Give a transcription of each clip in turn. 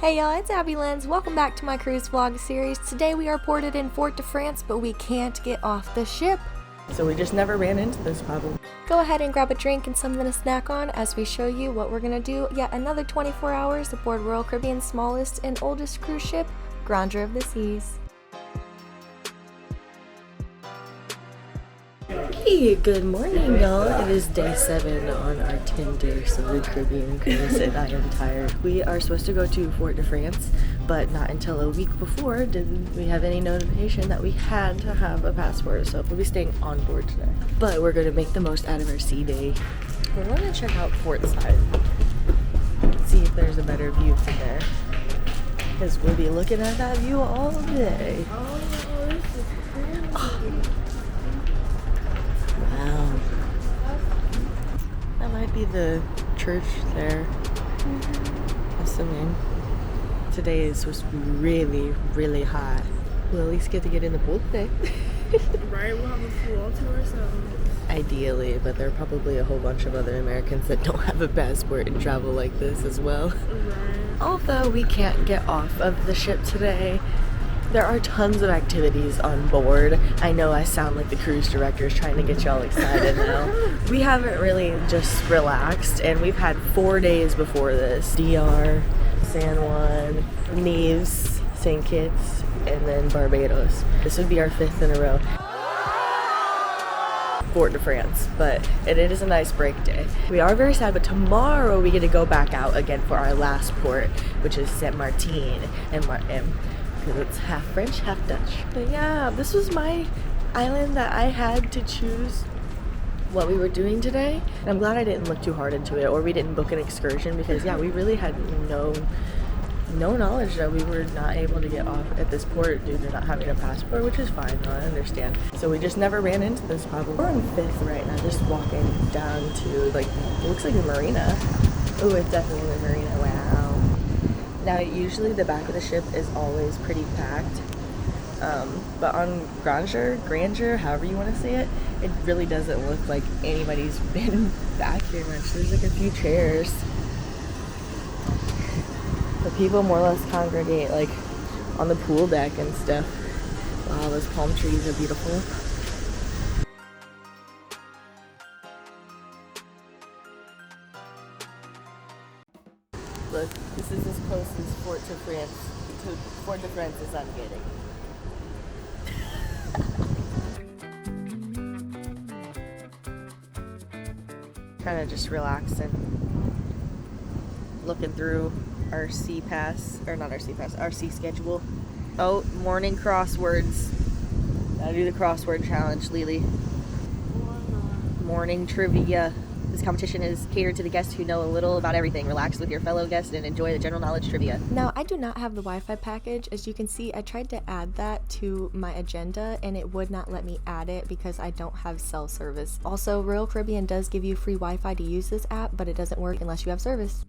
Hey y'all, it's Abbey. Welcome back to my cruise vlog series. Today we are ported in Forte De France, but we can't get off the ship. So we just never ran into this problem. Go ahead and grab a drink and something to snack on as we show you what we're gonna do yet another 24 hours aboard Royal Caribbean's smallest and oldest cruise ship, Grandeur of the Seas. Hey, good morning y'all. It is day 7 on our 10 days of the Caribbean cruise and I am tired. We are supposed to go to Forte De France, but not until a week before did we have any notification that we had to have a passport, so we'll be staying on board today. But we're going to make the most out of our sea day. We're going to check out port side, see if there's a better view from there, because we'll be looking at that view all day. Wow. That might be the church there. Assuming. Today is supposed to be really, really hot. We'll at least get to get in the pool today. Right, we'll have a pool all to ourselves. Ideally, but there are probably a whole bunch of other Americans that don't have a passport and travel like this as well. Right. Although we can't get off of the ship today, there are tons of activities on board. I know I sound like the cruise director is trying to get y'all excited now. We haven't really just relaxed, and we've had 4 days before this. DR, San Juan, Neves, St. Kitts, and then Barbados. This would be our 5th in a row. Forte De France, but it is a nice break day. We are very sad, but tomorrow we get to go back out again for our last port, which is Saint Martin and because it's half French, half Dutch. But yeah, this was my island that I had to choose what we were doing today. And I'm glad I didn't look too hard into it, or we didn't book an excursion, because yeah, we really had no knowledge that we were not able to get off at this port due to not having a passport, which is fine, I understand. So we just never ran into this problem. We're on 5th right now, just walking down to, like, it looks like a marina. Oh, it's definitely a marina, wow. Now, usually the back of the ship is always pretty packed, but on Grandeur, however you want to say it, it really doesn't look like anybody's been back here much. There's like a few chairs. The people more or less congregate like on the pool deck and stuff. Wow, those palm trees are beautiful. Look, this is as close as Forte De France as I'm getting. Kind of just relaxing, looking through our sea schedule. Oh, morning crosswords. Gotta do the crossword challenge, Lele. Morning trivia. This competition is catered to the guests who know a little about everything. Relax with your fellow guests and enjoy the general knowledge trivia. Now, I do not have the Wi-Fi package. As you can see, I tried to add that to my agenda and it would not let me add it because I don't have cell service. Also, Royal Caribbean does give you free Wi-Fi to use this app, but it doesn't work unless you have service.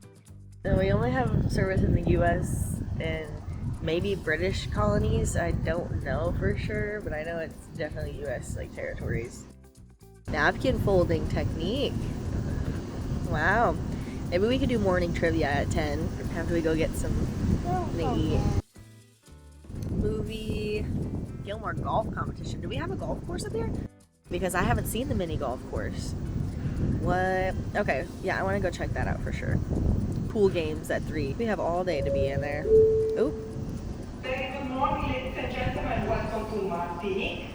So we only have service in the US and maybe British colonies. I don't know for sure, but I know it's definitely US like territories. Napkin folding technique. Wow. Maybe we could do morning trivia at 10 after we go get something to eat. Movie. Gilmore golf competition. Do we have a golf course up there? Because I haven't seen the mini golf course. What? Okay, yeah, I want to go check that out for sure. Pool games at 3. We have all day to be in there. Oop. Very good morning, ladies and gentlemen. Welcome to Martinique.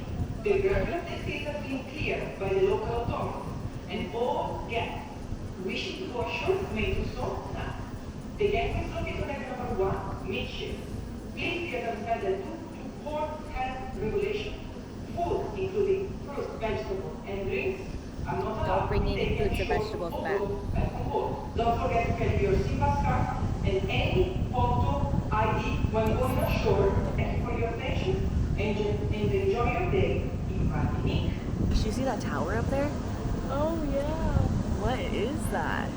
The Grandeur has been cleared by the local authorities, and all guests wishing to go ashore may do so now. The gate is located at number 1, midship. Please be understand that due to port health regulation, food, including fruit, vegetables, and drinks, are not allowed Bring to be in taken fruits and ashore vegetables or back. on board. Don't forget to carry your SIM card and any photo ID when going ashore. Thank you for your attention and enjoy your day in Martinique. Did you see that tower up there? Oh, yeah. What is that?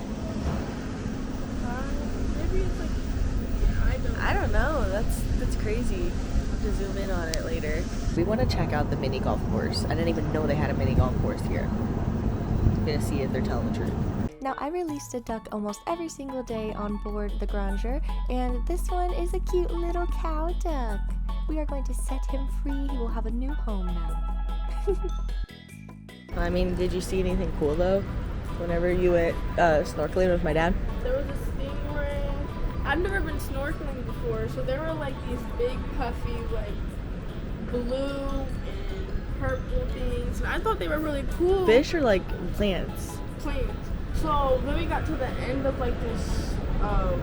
Maybe it's like, I don't know. That's crazy. I'll have to zoom in on it later. We want to check out the mini golf course. I didn't even know they had a mini golf course here. I'm gonna see if they're telling the truth. Now, I released a duck almost every single day on board the Grandeur, and this one is a cute little cow duck. We are going to set him free. He will have a new home now. I mean, did you see anything cool though? Whenever you went snorkeling with my dad? There was a stingray. I've never been snorkeling before, so there were like these big puffy like blue and purple things. And I thought they were really cool. Fish or like plants? Plants. So then we got to the end of like this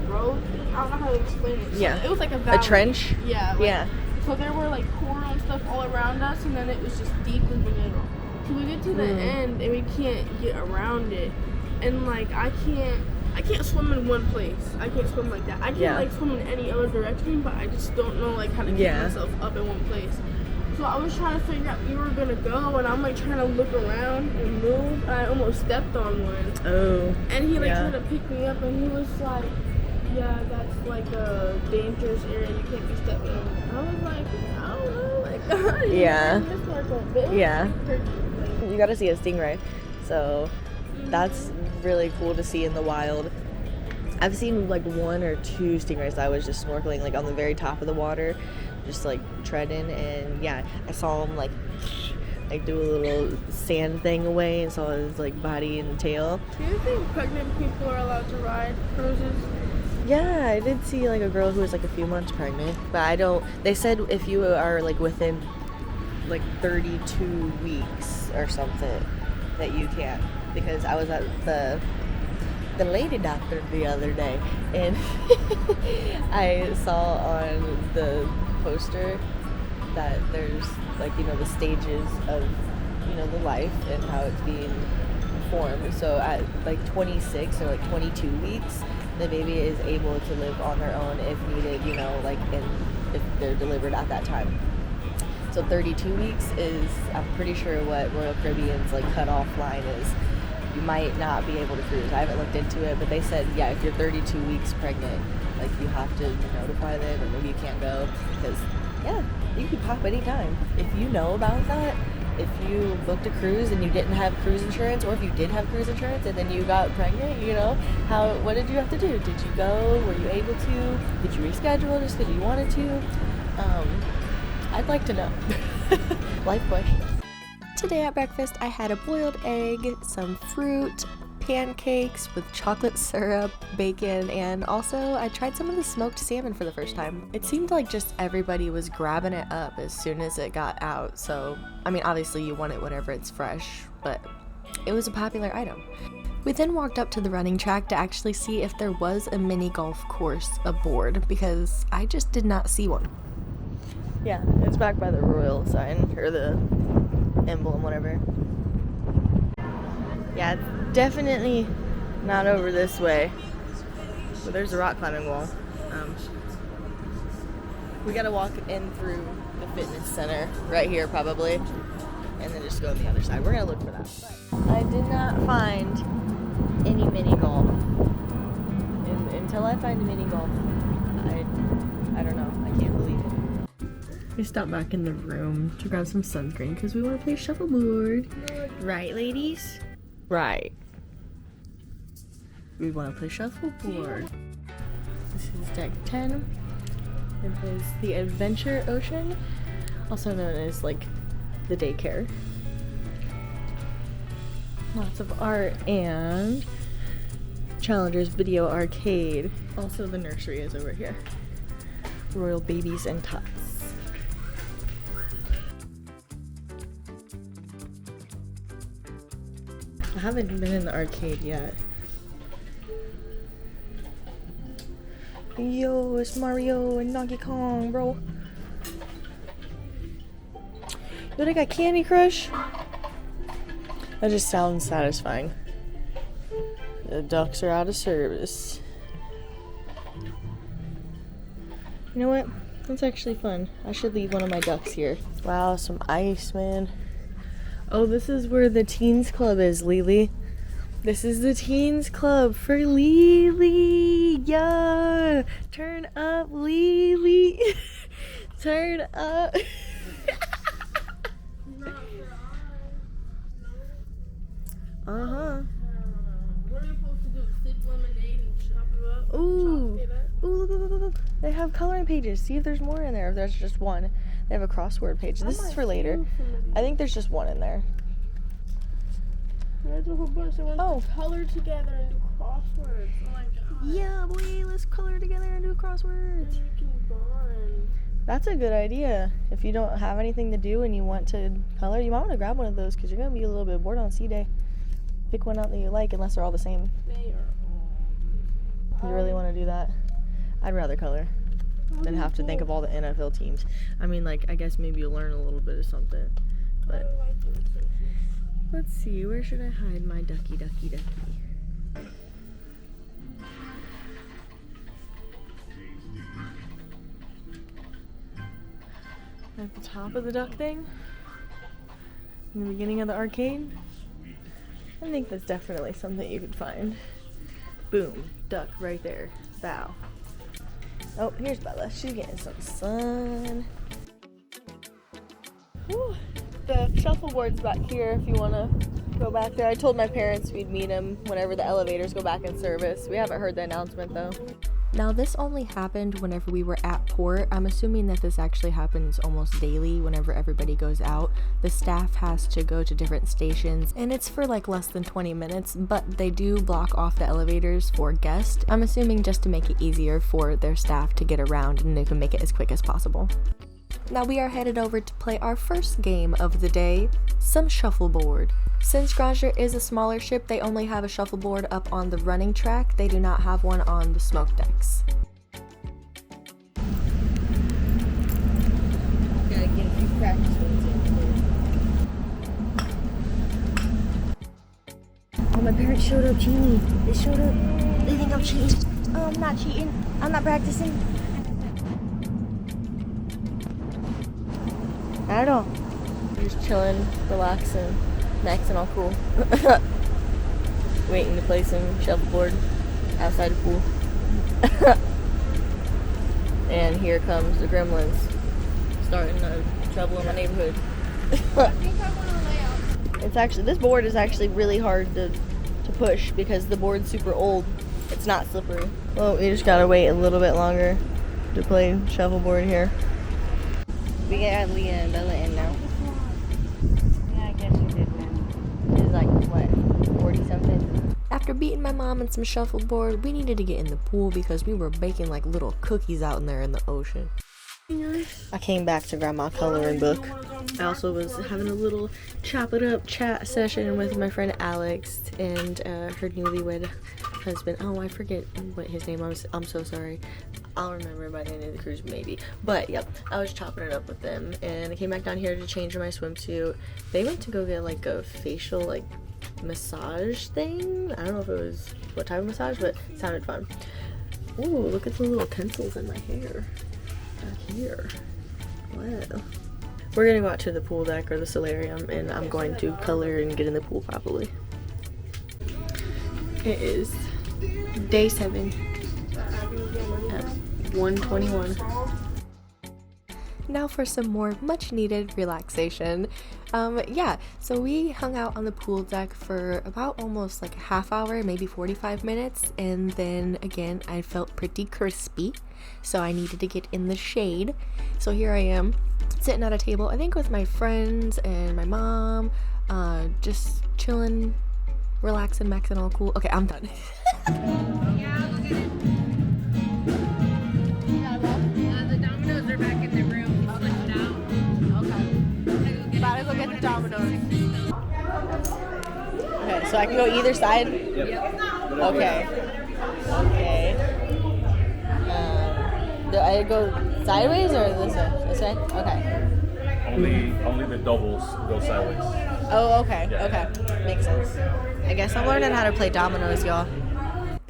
road thing. I don't know how to explain it. So Yeah. It was like a valley. A trench? Yeah. Yeah. So there were like coral and stuff all around us, and then it was just deep in the middle. So we get to the end and we can't get around it, and like I can't swim in one place. I can't swim like that. I can't like swim in any other direction, but I just don't know like how to keep myself up in one place. So I was trying to figure out where we were gonna go, and I'm like trying to look around and move. And I almost stepped on one. Oh. And he like tried to pick me up, and he was like, "Yeah, that's like a dangerous area. You can't be stepping on." I was like, I don't know, like Yeah. You gotta see a stingray. So that's really cool to see in the wild. I've seen like 1 or 2 stingrays. I was just snorkeling like on the very top of the water, just like treading, and yeah, I saw him like do a little sand thing away and saw his like body and tail. Do you think pregnant people are allowed to ride cruises? Yeah, I did see like a girl who was like a few months pregnant, but they said if you are like within like 32 weeks or something that you can, because I was at the lady doctor the other day, and I saw on the poster that there's like, you know, the stages of, you know, the life and how it's being formed. So at like 26 or like 22 weeks, the baby is able to live on their own if needed, you know, like if they're delivered at that time. So 32 weeks is, I'm pretty sure, what Royal Caribbean's like cutoff line is. You might not be able to cruise. I haven't looked into it, but they said, yeah, if you're 32 weeks pregnant, like you have to notify them, or maybe you can't go, because yeah, you could pop anytime. If you know about that, if you booked a cruise and you didn't have cruise insurance, or if you did have cruise insurance and then you got pregnant, you know, what did you have to do? Did you go? Were you able to? Did you reschedule just because you wanted to? I'd like to know. Life questions. Today at breakfast, I had a boiled egg, some fruit, pancakes with chocolate syrup, bacon, and also I tried some of the smoked salmon for the first time. It seemed like just everybody was grabbing it up as soon as it got out, so I mean, obviously you want it whenever it's fresh, but it was a popular item. We then walked up to the running track to actually see if there was a mini golf course aboard, because I just did not see one. Yeah, it's back by the Royal sign, or the emblem, whatever. Yeah, it's definitely not over this way. But there's a rock climbing wall. We gotta walk in through the fitness center right here, probably, and then just go on the other side. We're gonna look for that. But I did not find any mini golf. Until I find a mini golf, I don't know. I can't believe it. We stopped back in the room to grab some sunscreen because we want to play shuffleboard. Right, ladies? Right. We want to play shuffleboard. This is deck 10. It is the Adventure Ocean, also known as like the daycare. Lots of art and Challengers Video Arcade. Also the nursery is over here. Royal Babies and Tots. I haven't been in the arcade yet. Yo, it's Mario and Donkey Kong, bro. Yo, they got Candy Crush? That just sounds satisfying. The ducks are out of service. You know what? That's actually fun. I should leave one of my ducks here. Wow, some ice, man. Oh, this is where the Teens Club is, Lele. This is the Teens Club for Lele. Yeah. Turn up, Lele. Turn up. What Uh-huh. are you supposed They have coloring pages. See if there's more in there. If there's just one. They have a crossword page. This is for later. I think there's just one in there. There's a whole bunch. They want to color together and do crosswords. Oh my god. Yeah, boy, let's color together and do crosswords. And you can bond. That's a good idea. If you don't have anything to do and you want to color, you might want to grab one of those because you're going to be a little bit bored on C Day. Pick one out that you like, unless they're all the same. They are all. You really want to do that? I'd rather color than have to think of all the NFL teams. I mean, like, I guess maybe you'll learn a little bit of something. But let's see, where should I hide my ducky? At the top of the duck thing? In the beginning of the arcade? I think that's definitely something you could find. Boom, duck right there. Bow. Oh, here's Bella. She's getting some sun. Whew. The shuffleboard's back here if you want to go back there. I told my parents we'd meet them whenever the elevators go back in service. We haven't heard the announcement though. Now this only happened whenever we were at port. I'm assuming that this actually happens almost daily whenever everybody goes out. The staff has to go to different stations and it's for like less than 20 minutes, but they do block off the elevators for guests. I'm assuming just to make it easier for their staff to get around and they can make it as quick as possible. Now we are headed over to play our first game of the day, some shuffleboard. Since Grandeur is a smaller ship, they only have a shuffleboard up on the running track. They do not have one on the smoke decks. Gotta get a few practice ones in. Oh, my parents showed up, Genie. They showed up. They think I'm cheating. Oh, I'm not cheating. I'm not practicing. Not at all. Just chilling, relaxing, maxing all cool. Waiting to play some shuffleboard outside the pool. And here comes the gremlins starting trouble in my neighborhood. I think I want to lay out. It's actually, this board is actually really hard to push because the board's super old. It's not slippery. Well, we just gotta wait a little bit longer to play shuffleboard here. We got Leah and Bella in now. Yeah, I guess you did win. It's like, what, 40 something? After beating my mom in some shuffleboard, we needed to get in the pool because we were baking like little cookies out in there in the ocean. I came back to grab my coloring book. I also was having a little chop it up chat session with my friend Alex and her newlywed husband. Oh, I forget what his name was. I'm so sorry. I'll remember by the end of the cruise maybe. But yep, I was chopping it up with them and I came back down here to change my swimsuit. They went to go get like a facial like massage thing. I don't know if it was what type of massage, but it sounded fun. Ooh, look at the little pencils in my hair. Back here. Wow. We're gonna go out to the pool deck or the solarium and I'm going to color and get in the pool probably. It is day 7 at 1:21. Now for some more much needed relaxation. So we hung out on the pool deck for about almost like a half hour, maybe 45 minutes, and then again I felt pretty crispy, so I needed to get in the shade. So here I am sitting at a table, I think with my friends and my mom, just chilling, relaxing, maxing, all cool. Okay, I'm done. The Dominos are back in the room. It's like down. Okay. About to go get the Dominos. Okay, so I can go either side? Yep. Okay. Okay. Do I go sideways or this way? This way? Okay. Only the doubles go sideways. Oh, okay. Yeah. Okay. Makes sense. I guess I'm learning how to play dominoes, y'all.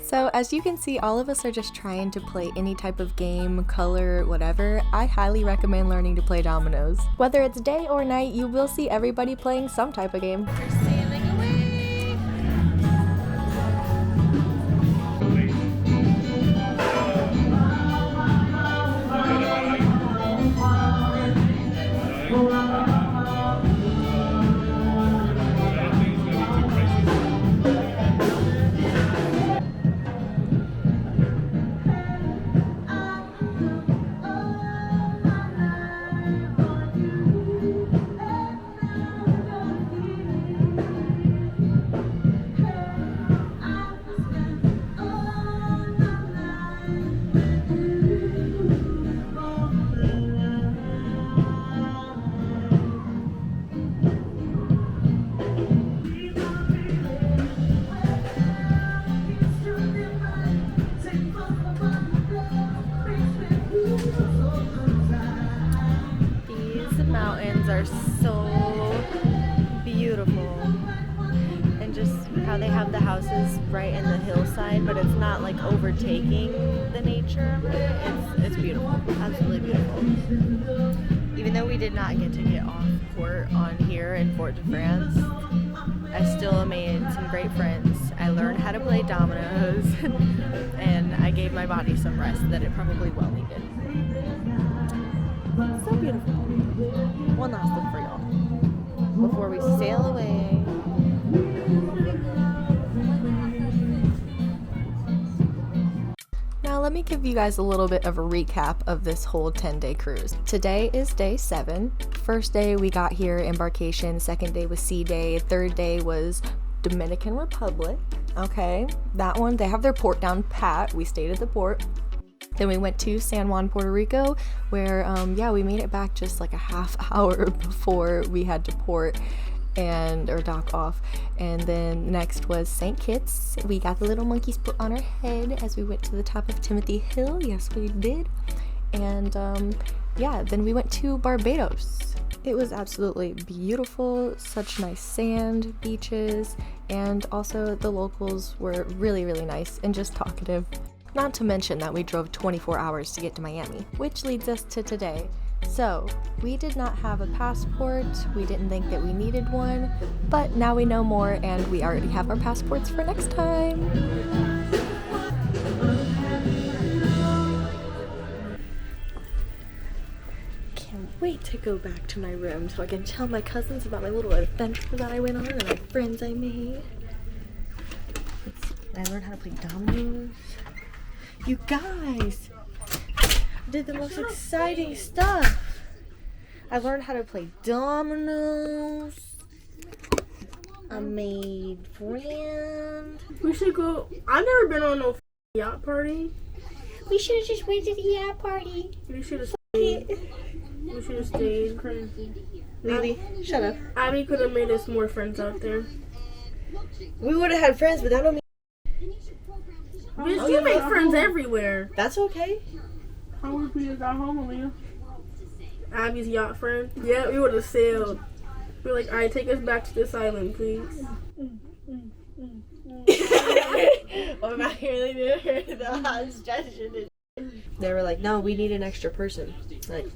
So as you can see, all of us are just trying to play any type of game, color, whatever. I highly recommend learning to play dominoes. Whether it's day or night, you will see everybody playing some type of game. Sailing away. are so beautiful. And just how they have the houses right in the hillside, but it's not like overtaking the nature of it. It's beautiful. Absolutely beautiful. Even though we did not get to get off port on here in Forte De France, I still made some great friends. I learned how to play Dominos, and I gave my body some rest that it probably well needed. So beautiful. One last look for y'all before we sail away. Now let me give you guys a little bit of a recap of this whole 10-day cruise. Today is day 7. First day we got here, embarkation. Second day was sea day. Third day was Dominican Republic. Okay, that one, they have their port down pat. We stayed at the port. Then we went to San Juan, Puerto Rico, where, we made it back just like a half hour before we had to port or dock off. And then next was St. Kitts. We got the little monkeys put on our head as we went to the top of Timothy Hill. Yes, we did. And, then we went to Barbados. It was absolutely beautiful, such nice sand, beaches, and also the locals were really, really nice and just talkative. Not to mention that we drove 24 hours to get to Miami, which leads us to today. So, we did not have a passport, we didn't think that we needed one, but now we know more and we already have our passports for next time. Can't wait to go back to my room so I can tell my cousins about my little adventure that I went on and my friends I made. I learned how to play Dominos. You guys, I did the most exciting stuff. I learned how to play Dominos. I made friends. We should go. I've never been on no yacht party. We should have just went to the yacht party. We should have stayed. We should have stayed. Lele, shut up. Abbey could have made us more friends out there. We would have had friends, but that don't mean. Bitch, you make friends everywhere. That's okay. How would we have got home, Aaliyah? Abby's yacht friend. Yeah, we would have sailed. We're like, alright, take us back to this island, please. What about really did the hot gesture? They were like, no, we need an extra person. Like,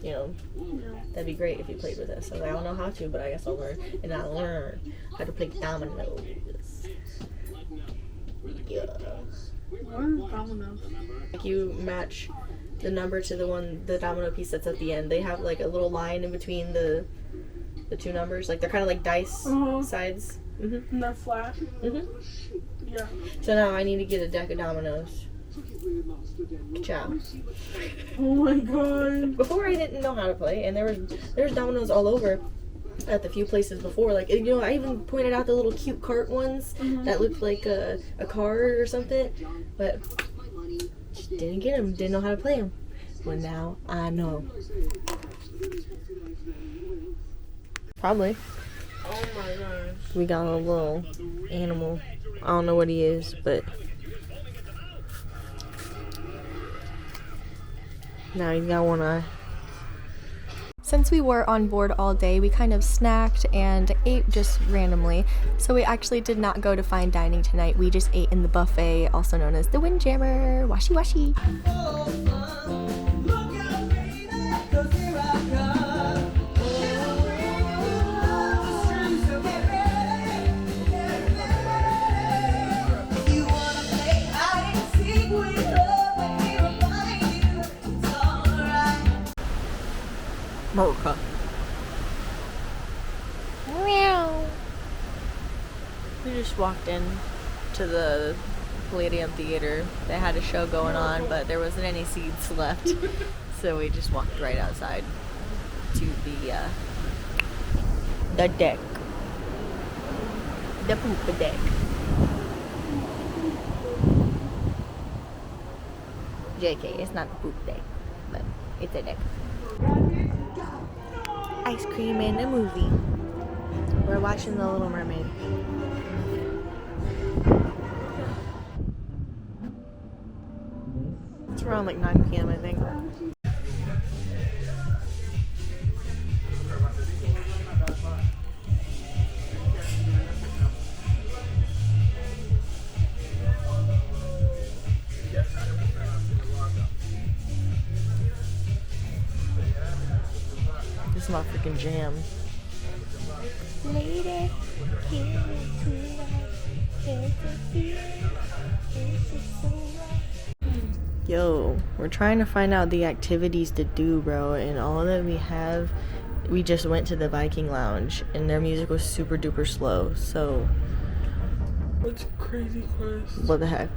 that'd be great if you played with us. So I don't know how to, but I guess I'll learn. And I learned how to play dominoes. Yeah. What is Dominos? Like you match the number to the domino piece that's at the end. They have like a little line in between the two numbers. Like they're kind of like dice sides. Mm-hmm. And they're flat. Mm-hmm. Yeah. So now I need to get a deck of dominoes. Ciao. Oh my god. Before I didn't know how to play, and there was dominoes all over at the few places before. Like, I even pointed out the little cute cart ones that looked like a card or something, but just didn't get them. Didn't know how to play them. Well, now I know. Probably. Oh my gosh. We got a little animal. I don't know what he is, but now he's got one eye. Since we were on board all day, we kind of snacked and ate just randomly. So we actually did not go to fine dining tonight. We just ate in the buffet, also known as the Windjammer. Washi washi. America. Meow. We just walked in to the Palladium theater. They had a show going on, but there wasn't any seats left, so we just walked right outside to the deck, the poop deck. JK, it's not the poop deck, but it's a deck. Ice cream and a movie. We're watching The Little Mermaid. It's around like 9 p.m. I think. is my freaking jam. Lady, yo, we're trying to find out the activities to do, bro, and all that we just went to the Viking Lounge and their music was super duper slow, so It's crazy close. what the heck?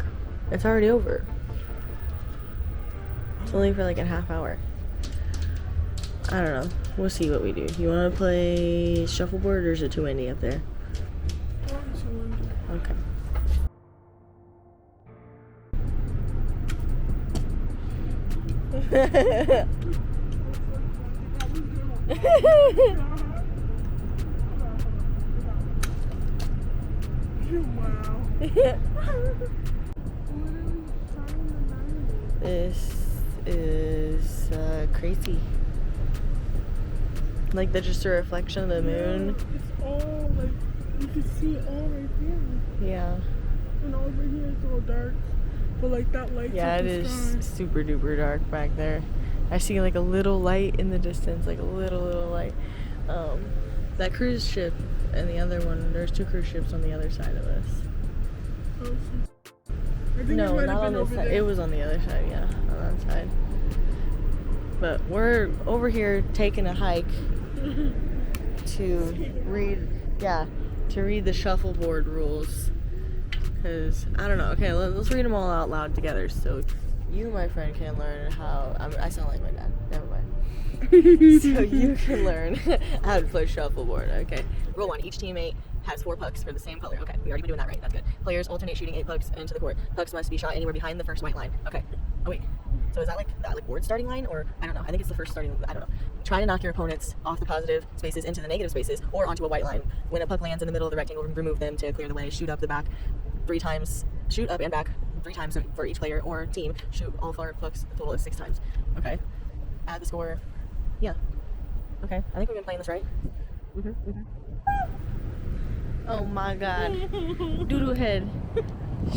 It's already over. It's only for like a half hour. I don't know. We'll see what we do. You want to play shuffleboard or is it too windy up there? Okay. This is crazy. Like just a reflection of the moon. It's all like you can see it all right there. Yeah. And over here it's all dark. But like that light. Yeah, it is super duper dark back there. I see like a little light in the distance, like a little light. That cruise ship and the other one, there's 2 cruise ships on the other side of us. No, not on this side. It was on the other side, yeah, on that side. But we're over here taking a hike to read the shuffleboard rules. Because, I don't know. Okay, let's read them all out loud together so you, my friend, can learn how... I sound like my dad. Never mind. So you can learn how to play shuffleboard. Okay. Rule 1. Each teammate has 4 pucks for the same color. Okay, we already been doing that right. That's good. Players alternate shooting 8 pucks into the court. Pucks must be shot anywhere behind the first white line. Okay. Oh, wait. So is that like board starting line? Or, I don't know. I think it's the first starting... I don't know. Try to knock your opponents off the positive spaces into the negative spaces or onto a white line. When a puck lands in the middle of the rectangle, remove them to clear the way. Shoot up the back 3 times. Shoot up and back 3 times for each player or team. Shoot all 4 pucks a total of 6 times. Okay. Add the score. Yeah. Okay. I think we've been playing this right. Oh my god. Doodoo head.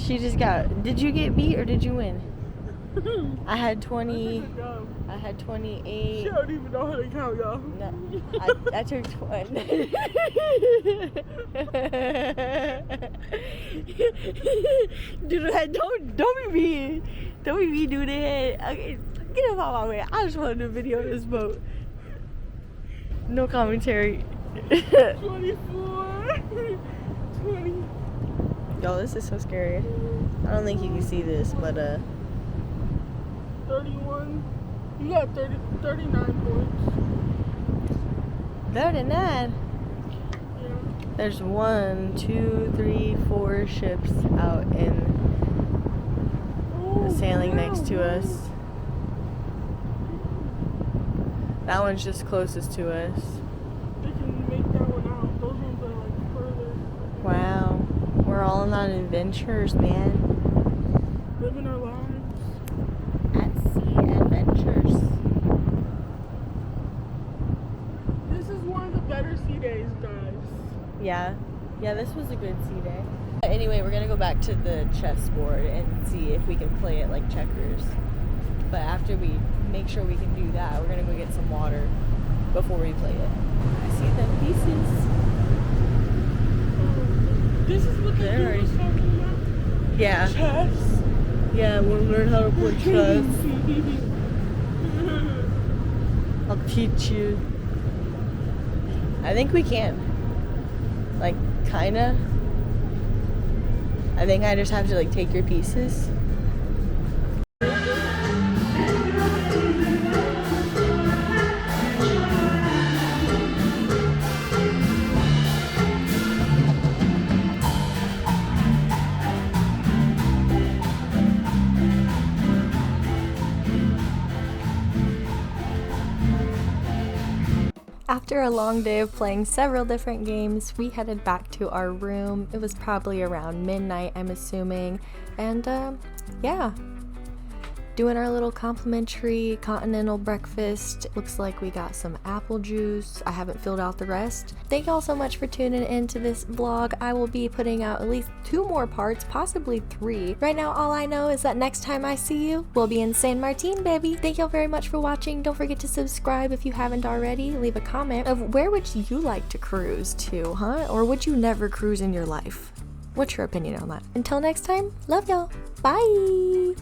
She just got... Did you get beat or did you win? I had 20... I had 28... She don't even know how to count, y'all. No. I took 20. Doodoo head, don't be mean. Don't be mean, doodoo head. Okay, get up out my way. I just wanted to video this boat. No commentary. 24. 20. Yo, this is so scary. I don't think you can see this, but 31. You got 39 points. 39. Yeah. There's 1, 2, 3, 4 ships out in sailing next to us. That one's just closest to us. They can make that one out. Those ones are like further. Wow. We're all on adventures, man. Living our lives. At sea adventures. This is one of the better sea days, guys. Yeah. Yeah, this was a good sea day. Anyway, we're gonna go back to the chessboard and see if we can play it like checkers. But after we make sure we can do that, we're gonna go get some water before we play it. I see them pieces. This is what the dude was talking about? Yeah. Chess. Yeah, we'll learn how to play chess. I'll teach you. I think we can. Like, kinda. I think I just have to like take your pieces. After a long day of playing several different games, we headed back to our room. It was probably around midnight, I'm assuming. And yeah. doing our little complimentary continental breakfast. Looks like we got some apple juice. I haven't filled out the rest. Thank y'all so much for tuning into this vlog. I will be putting out at least 2 more parts, possibly 3. Right now, all I know is that next time I see you, we'll be in San Martin, baby. Thank y'all very much for watching. Don't forget to subscribe if you haven't already. Leave a comment of where would you like to cruise to, huh? Or would you never cruise in your life? What's your opinion on that? Until next time, love y'all. Bye!